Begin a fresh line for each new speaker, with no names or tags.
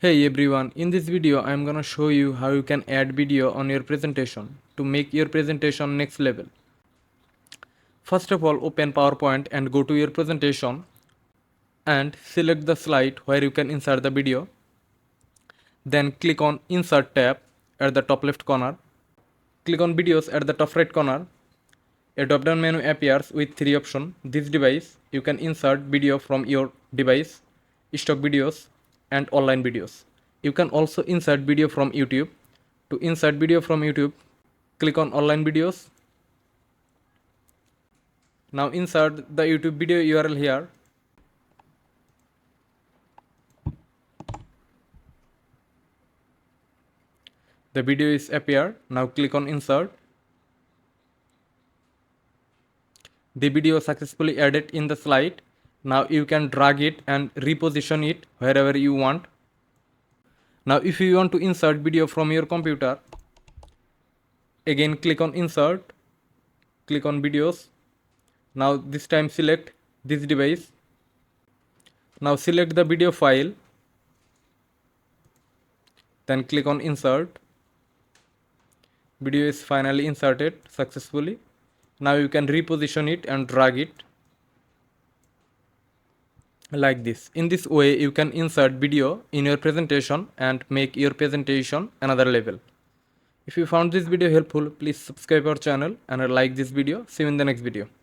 Hey everyone, in this video I am gonna show you how you can add video on your presentation to make your presentation next level. First of all, open PowerPoint and go to your presentation and select the slide where you can insert the video. Then click on Insert tab at the top left corner. Click on Videos at the top right corner. A drop down menu appears with three options. This device, you can insert video from your device, stock videos, and online videos. You can also insert video from YouTube. To insert video from YouTube, click on online videos. Now insert the YouTube video URL here. The video is appear. Now click on insert. The video successfully added in the slide. Now you can drag it and reposition it wherever you want. Now if you want to insert video from your computer, again click on insert, click on videos. Now this time select this device. Now select the video file, then click on insert. Video is finally inserted successfully. Now you can reposition it and drag it like this. In this way you can insert video in your presentation and make your presentation another level. If you found this video helpful, please subscribe our channel and like this video. See you in the next video.